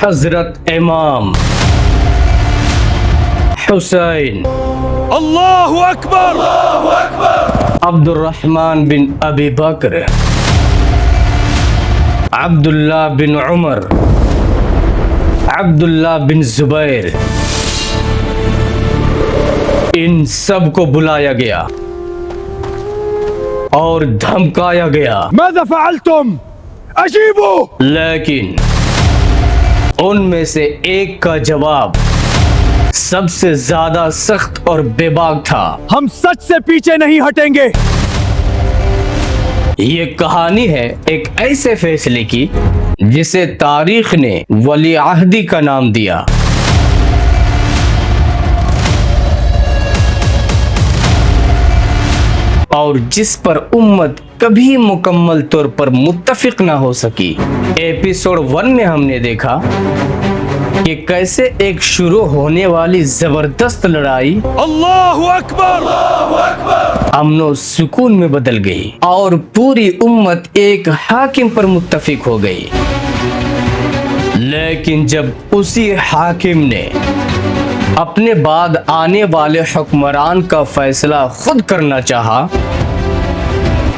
हजरत इमाम हुसैन अल्लाहु अकबर। अब्दुर्रहमान बिन अबी बकर, अब्दुल्ला बिन उमर, अब्दुल्ला बिन जुबैर, इन सब को बुलाया गया और धमकाया गया। माज़ा फ़अल्तुम? अजीबू। लेकिन उनमें से एक का जवाब सबसे ज्यादा सख्त और बेबाक था। हम सच से पीछे नहीं हटेंगे। ये कहानी है एक ऐसे फैसले की जिसे तारीख ने वली अहदी का नाम दिया। और जिस पर उम्मत कभी मुकम्मल तौर पर मुत्तफिक ना हो सकी। एपिसोड 1 में हमने देखा कि कैसे एक शुरू होने वाली जबरदस्त लड़ाई अल्लाहु अकबर अमनो सुकून में बदल गई और पूरी उम्मत एक हाकिम पर मुत्तफिक हो गई। लेकिन जब उसी हाकिम ने अपने बाद आने वाले हुक्मरान का फैसला खुद करना चाहा,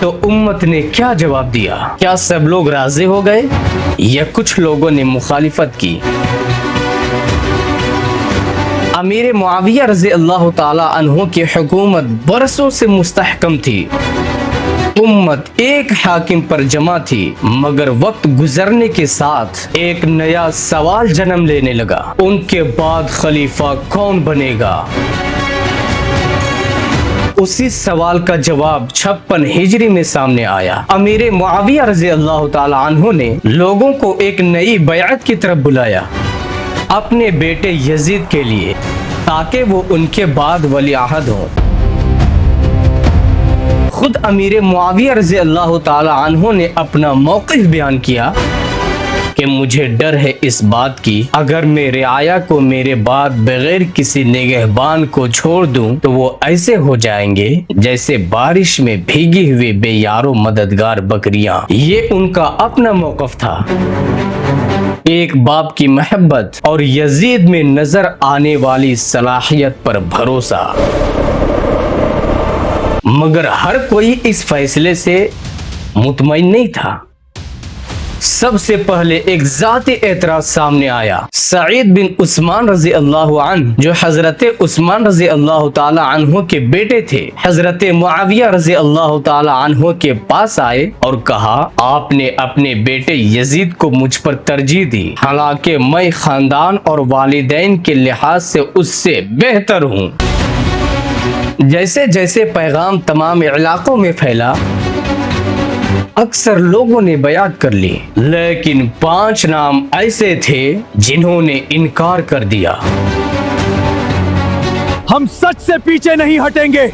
तो उम्मत ने क्या जवाब दिया? क्या सब लोग राजी हो गए या कुछ लोगों ने मुखालिफत की? अमीर मुआविया रज़ी अल्लाह ताला अन्हु की हुकूमत बरसों से मुस्तहकम थी। उम्मत एक हाकिम पर जमा थी, मगर वक्त गुजरने के साथ एक नया सवाल जन्म लेने लगा। उनके बाद खलीफा कौन बनेगा? उसी सवाल का जवाब 56 हिजरी में सामने आया। अमीर मुआविया रज़ी अल्लाह ताला अन्हु ने लोगों को एक नई बैअत की तरफ बुलाया अपने बेटे यजीद के लिए, ताकि वो उनके बाद वली अहद हो। खुद अमीर मुआविया रज़ी अल्लाह ताला अन्हु ने अपना मौक़िफ़ बयान किया कि मुझे डर है इस बात की, अगर मैं रिआया को मेरे बाद बगैर किसी निगहबान को छोड़ दूं तो वो ऐसे हो जाएंगे जैसे बारिश में भीगी हुई बेयारो मददगार बकरियां। ये उनका अपना मौक़िफ़ था। एक बाप की मोहब्बत और यजीद में नजर आने वाली सलाहियत पर भरोसा। मगर हर कोई इस फैसले से मुतमईन नहीं था। सबसे पहले एक जाती एतराज सामने आया। सईद बिन उस्मान रजी अल्लाह अन्हु, जो हजरत उस्मान रजी अल्लाह ताला अन्हु के बेटे थे, हजरत मुआविया रजी अल्लाह ताला अन्हु के पास आए और कहा, आपने अपने बेटे यजीद को मुझ पर तरजीह दी, हालांकि मैं खानदान और वालिदैन के लिहाज से उससे बेहतर हूँ। जैसे जैसे पैगाम तमाम इलाकों में फैला, अक्सर लोगों ने बयात कर ली, लेकिन 5 नाम ऐसे थे जिन्होंने इनकार कर दिया। हम सच से पीछे नहीं हटेंगे।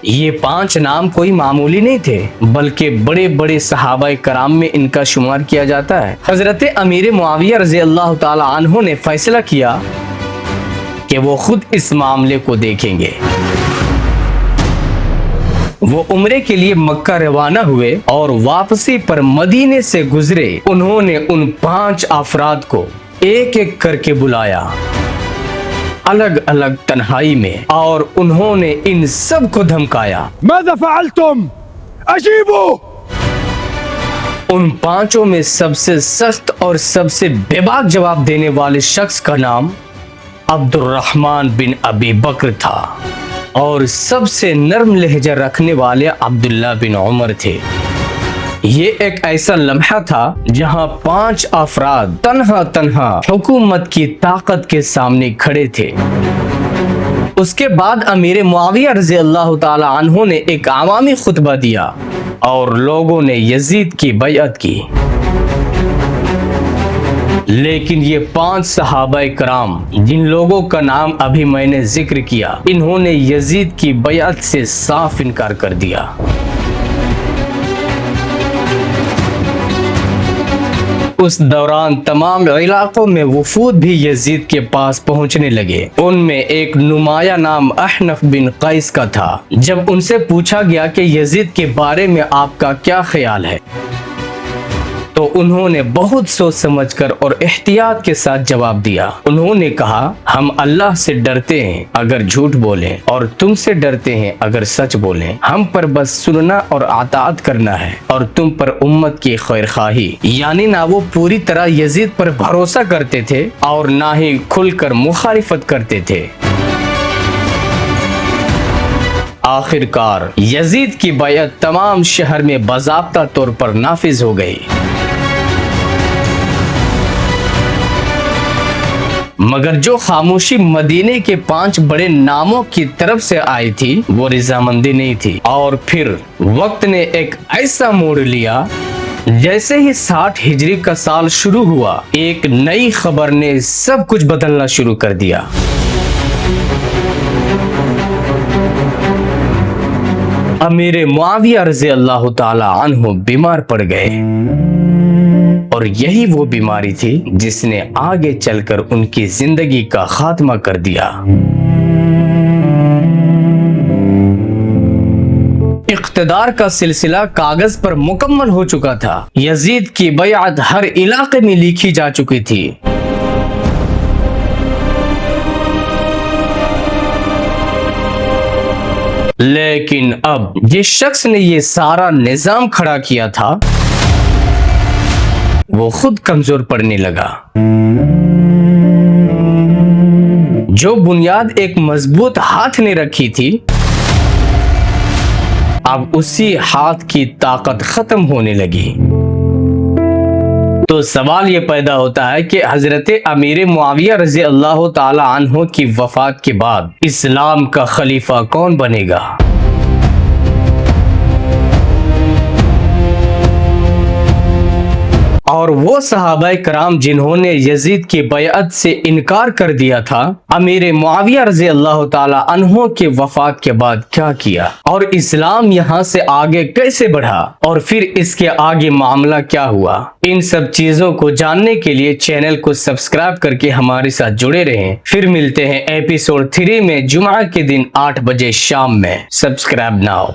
ये 5 नाम कोई मामूली नहीं थे, बल्कि बड़े बड़े सहाबाए कराम में इनका शुमार किया जाता है। हजरत अमीर मुआविया रज़ी अल्लाह ताला अन्हु ने फैसला किया कि वो खुद इस मामले को देखेंगे। वो उम्रे के लिए मक्का रवाना हुए और वापसी पर मदीने से गुजरे। उन्होंने उन 5 अफराद को एक एक करके बुलाया अलग अलग तन्हाई में, और उन्होंने इन सब को धमकाया। माज़ा फ़अल्तुम? अजीबू। उन 5 में सबसे सख्त और सबसे बेबाक जवाब देने वाले शख्स का नाम अब्दुर्रहमान बिन अबी बकर था और सबसे नर्म लहजा रखने वाले अब्दुल्ला बिन उमर थे। ये एक ऐसा लम्हा था जहां 5 अफराद तन्हा तन्हा हुकूमत की ताकत के सामने खड़े थे। उसके बाद अमीर मुआविया रज़ी अल्लाह ताला अन्हु ने एक अवामी खुतबा दिया और लोगों ने यजीद की बैअत की। लेकिन ये 5 सहाबाए कराम, जिन लोगों का नाम अभी मैंने जिक्र किया, इन्होंने यजीद की बैअत से साफ इनकार कर दिया। उस दौरान तमाम इलाकों में वफूद भी यजीद के पास पहुंचने लगे। उनमें एक नुमाया नाम अहनफ बिन कैस का था। जब उनसे पूछा गया कि यजीद के बारे में आपका क्या ख्याल है, तो उन्होंने बहुत सोच समझकर और एहतियात के साथ जवाब दिया। उन्होंने कहा, हम अल्लाह से डरते हैं अगर झूठ बोलें और तुमसे डरते हैं अगर सच बोलें। हम पर बस सुनना और आतात करना है और तुम पर उम्मत की खैरखाही। यानी ना वो पूरी तरह यजीद पर भरोसा करते थे और ना ही खुलकर मुखालिफत करते थे। आखिरकार यजीद की बैअत तमाम शहर में बाज़ाब्ता तौर पर नाफिज हो गई। मगर जो खामोशी मदीने के 5 बड़े नामों की तरफ से आई थी वो रजामंदी नहीं थी। और फिर वक्त ने एक ऐसा मोड़ लिया, जैसे ही 60 हिजरी का साल शुरू हुआ, एक नई खबर ने सब कुछ बदलना शुरू कर दिया। अमीर मुआविया रज़ी अल्लाह ताला अन्हु बीमार पड़ गए और यही वो बीमारी थी जिसने आगे चलकर उनकी जिंदगी का खात्मा कर दिया। इक़्तिदार का सिलसिला कागज पर मुकम्मल हो चुका था। यजीद की बैअत हर इलाके में लिखी जा चुकी थी। लेकिन अब जिस शख्स ने ये सारा निजाम खड़ा किया था वो खुद कमजोर पड़ने लगा। जो बुनियाद एक मजबूत हाथ ने रखी थी, अब उसी हाथ की ताकत खत्म होने लगी। तो सवाल ये पैदा होता है कि हजरत अमीर मुआविया रज़ी अल्लाह ताला अन्हु की वफात के बाद इस्लाम का खलीफा कौन बनेगा? और वो सहाबाए कराम जिन्होंने यजीद की बैअत से इनकार कर दिया था, अमीर मुआविया रज़ी अल्लाह ताला अन्हु के वफात के बाद क्या किया और इस्लाम यहाँ से आगे कैसे बढ़ा और फिर इसके आगे मामला क्या हुआ? इन सब चीजों को जानने के लिए चैनल को सब्सक्राइब करके हमारे साथ जुड़े रहें। फिर मिलते हैं एपिसोड 3 में जुमा के दिन 8 बजे शाम में। Subscribe now.